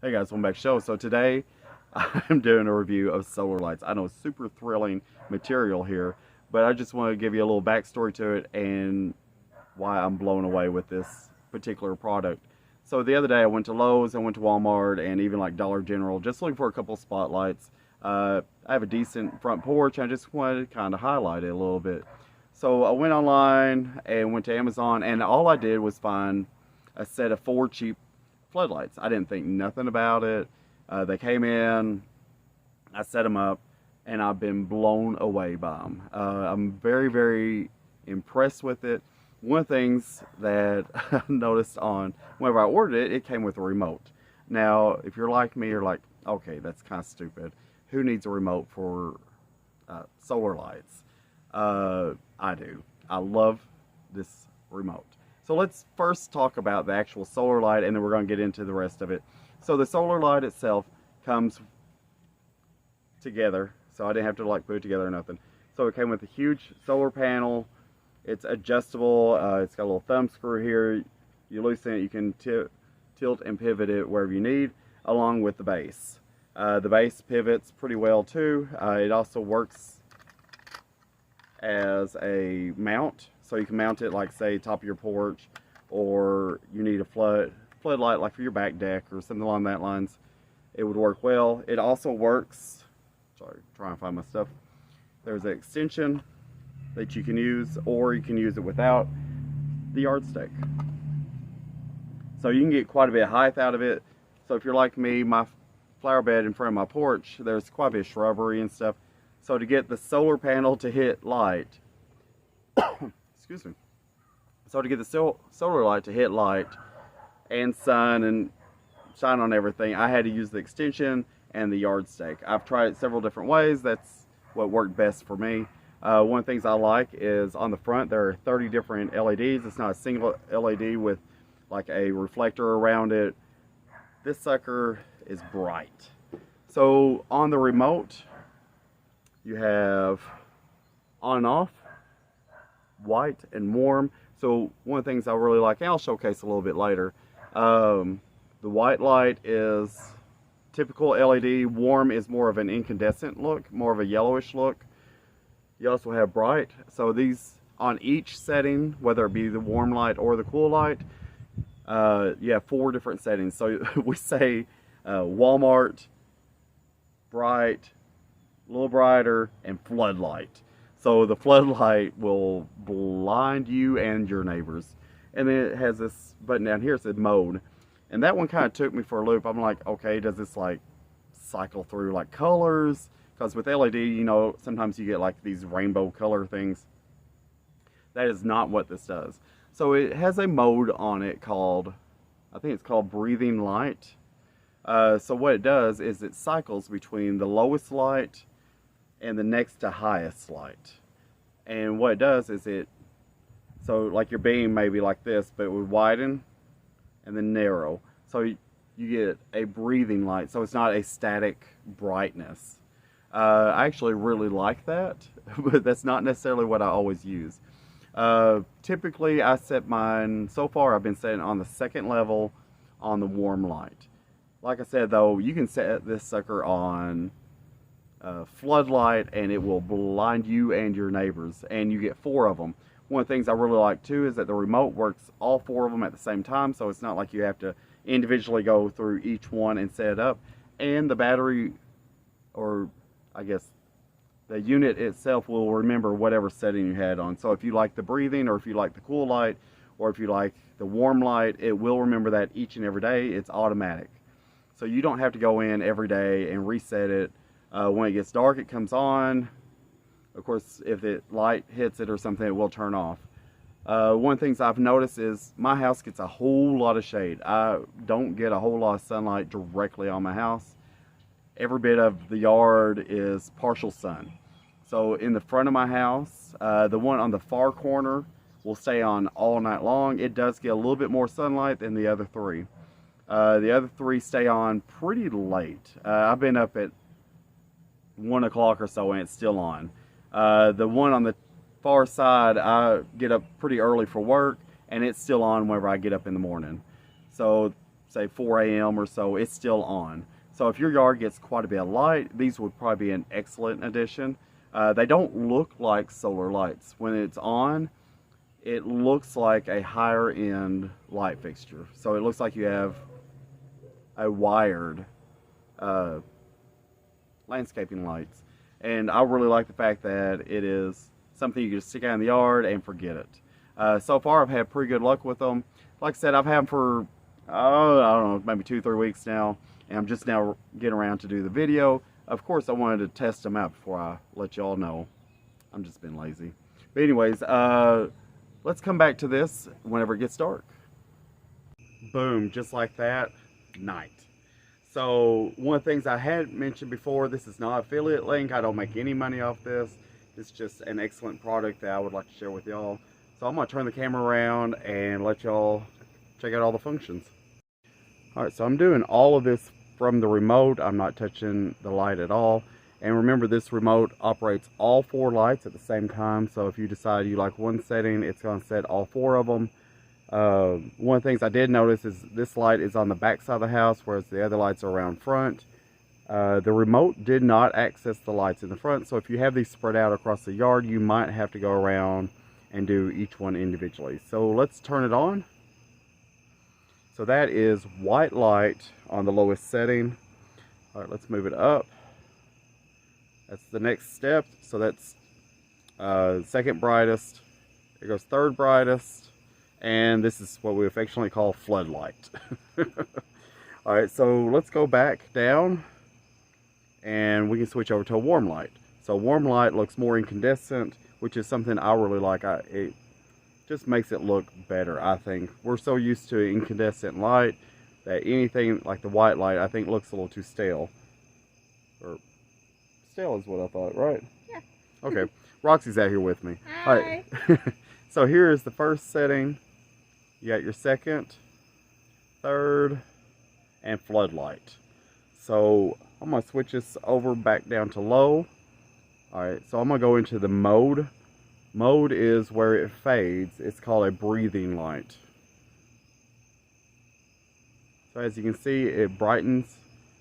Hey guys, welcome back to the show. So today I'm doing a review of solar lights. I know it's super thrilling material here, but I just want to give you a little backstory to it and why I'm blown away with this particular product. So the other day I went to Lowe's, I went to Walmart, and even like Dollar General, just looking for a couple spotlights. I have a decent front porch. I just wanted to kind of highlight it a little bit. So I went online and went to Amazon, and all I did was find a set of 4 cheap floodlights. I didn't think nothing about it. They came in, I set them up, and I've been blown away by them. I'm very, very impressed with it. One of the things that I noticed on whenever I ordered it, it came with a remote. Now, if you're like me, you're like, okay, that's kind of stupid. Who needs a remote for solar lights? I do. I love this remote. So let's first talk about the actual solar light, and then we're going to get into the rest of it. So the solar light itself comes together, so I didn't have to like put it together or nothing. So it came with a huge solar panel. It's adjustable. It's got a little thumb screw here. You loosen it, you can tilt and pivot it wherever you need, along with the base. The base pivots pretty well too. It also works as a mount, so you can mount it like say top of your porch, or you need a floodlight like for your back deck or something along that lines. It would work well. It also works, sorry, trying to find my stuff. There's an extension that you can use, or you can use it without the yardstick. So you can get quite a bit of height out of it. So if you're like me, my flower bed in front of my porch, there's quite a bit of shrubbery and stuff. So to get the solar panel to hit light, excuse me. So to get the solar light to hit light and sun and shine on everything, I had to use the extension and the yardstick. I've tried it several different ways. That's what worked best for me. One of the things I like is on the front there are 30 different LEDs. It's not a single LED with like a reflector around it. This sucker is bright. So on the remote, you have on and off, white and warm. So one of the things I really like, and I'll showcase a little bit later, the white light is typical LED. Warm is more of an incandescent look, more of a yellowish look. You also have bright. So these on each setting, whether it be the warm light or the cool light, you have 4 different settings. So we say Walmart, bright, a little brighter, and floodlight. So the floodlight will blind you and your neighbors. And then it has this button down here that said mode. And that one kind of took me for a loop. I'm like, okay, does this like cycle through like colors? Because with LED, you know, sometimes you get like these rainbow color things. That is not what this does. So it has a mode on it called, I think it's called breathing light. So what it does is it cycles between the lowest light and the next to highest light. And what it does is so like your beam may be like this, but it would widen and then narrow. So you get a breathing light, so it's not a static brightness. I actually really like that, but that's not necessarily what I always use. Typically I set mine, so far I've been setting on the 2nd level on the warm light. Like I said though, you can set this sucker on floodlight and it will blind you and your neighbors, and you get 4 of them. One of the things I really like too is that the remote works all 4 of them at the same time, so it's not like you have to individually go through each one and set it up. And the battery, or I guess the unit itself, will remember whatever setting you had on. So if you like the breathing, or if you like the cool light, or if you like the warm light, it will remember that each and every day. It's automatic. So you don't have to go in every day and reset it. When it gets dark, it comes on. Of course, if the light hits it or something, it will turn off. One of the things I've noticed is my house gets a whole lot of shade. I don't get a whole lot of sunlight directly on my house. Every bit of the yard is partial sun. So in the front of my house, the one on the far corner will stay on all night long. It does get a little bit more sunlight than the other 3. The other 3 stay on pretty late. I've been up at 1 o'clock or so and it's still on. The one on the far side, I get up pretty early for work and it's still on whenever I get up in the morning. So say 4 a.m. or so, it's still on. So if your yard gets quite a bit of light, these would probably be an excellent addition. They don't look like solar lights. When it's on, it looks like a higher end light fixture. So it looks like you have a wired landscaping lights. And I really like the fact that it is something you can just stick out in the yard and forget it. So far I've had pretty good luck with them. Like I said, I've had them for, I don't know, maybe 2-3 weeks now. And I'm just now getting around to do the video. Of course, I wanted to test them out before I let y'all know. I'm just being lazy. But anyways, let's come back to this whenever it gets dark. Boom, just like that, night. So one of the things I had mentioned before, this is not an affiliate link. I don't make any money off this. It's just an excellent product that I would like to share with y'all. So I'm gonna turn the camera around and let y'all check out all the functions. All right, so I'm doing all of this from the remote. I'm not touching the light at all. And remember, this remote operates all 4 lights at the same time. So if you decide you like one setting, it's going to set all 4 of them. One of the things I did notice is this light is on the back side of the house, whereas the other lights are around front. The remote did not access the lights in the front. So if you have these spread out across the yard, you might have to go around and do each one individually. So let's turn it on. So that is white light on the lowest setting. All right, let's move it up. That's the next step. So that's second brightest. It goes third brightest. And this is what we affectionately call floodlight. All right, so let's go back down and we can switch over to a warm light. So warm light looks more incandescent, which is something I really like. It just makes it look better, I think. We're so used to incandescent light that anything like the white light, I think, looks a little too stale. Or stale is what I thought, right? Yeah. Okay, Roxy's out here with me. Hi. All right. So here is the first setting. You got your second, third, and floodlight. So I'm gonna switch this over back down to low. All right, so I'm gonna go into the mode. Mode is where it fades. It's called a breathing light. So as you can see, it brightens,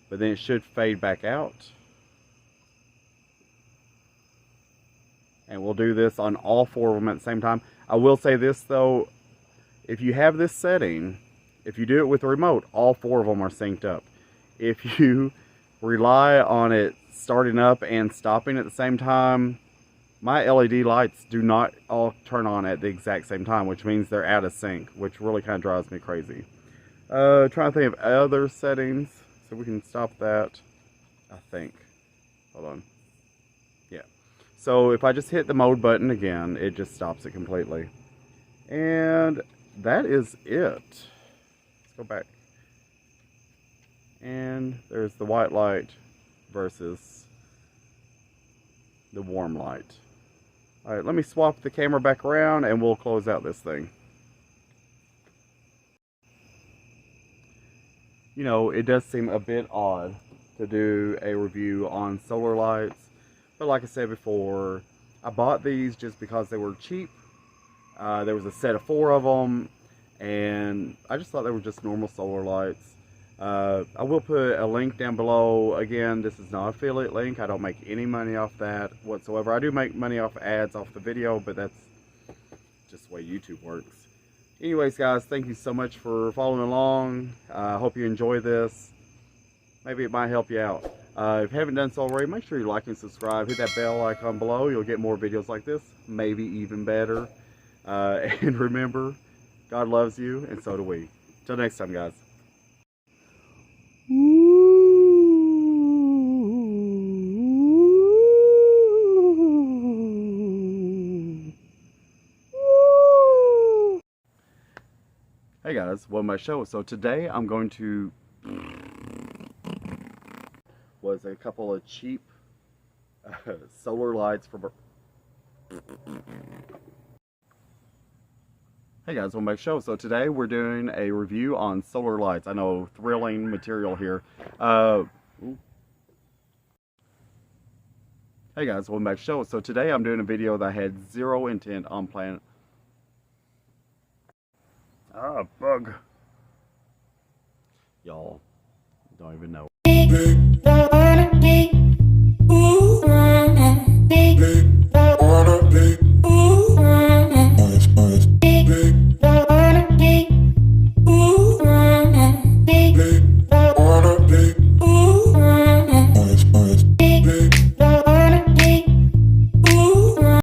but then it should fade back out. And we'll do this on all 4 of them at the same time. I will say this though, if you have this setting, if you do it with the remote, all 4 of them are synced up. If you rely on it starting up and stopping at the same time, my LED lights do not all turn on at the exact same time, which means they're out of sync, which really kind of drives me crazy. Trying to think of other settings, so we can stop that, I think. Hold on. Yeah. So if I just hit the mode button again, it just stops it completely. And that is it. Let's go back. And there's the white light versus the warm light. All right, let me swap the camera back around and we'll close out this thing. You know, it does seem a bit odd to do a review on solar lights, but like I said before, I bought these just because they were cheap. There was a set of 4 of them, and I just thought they were just normal solar lights. I will put a link down below. Again, this is not an affiliate link. I don't make any money off that whatsoever. I do make money off ads off the video, but that's just the way YouTube works. Anyways, guys, thank you so much for following along. I hope you enjoy this. Maybe it might help you out. If you haven't done so already, make sure you like and subscribe. Hit that bell icon below. You'll get more videos like this, maybe even better. And remember, God loves you, and so do we. Till next time, guys. Hey guys, welcome to my show. So today I'm going to was a couple of cheap solar lights for. Hey guys, welcome back to the show. So today we're doing a review on solar lights. I know, thrilling material here. Hey guys, welcome back to the show. So today I'm doing a video that I had zero intent on planning. Bug. y'all don't even know.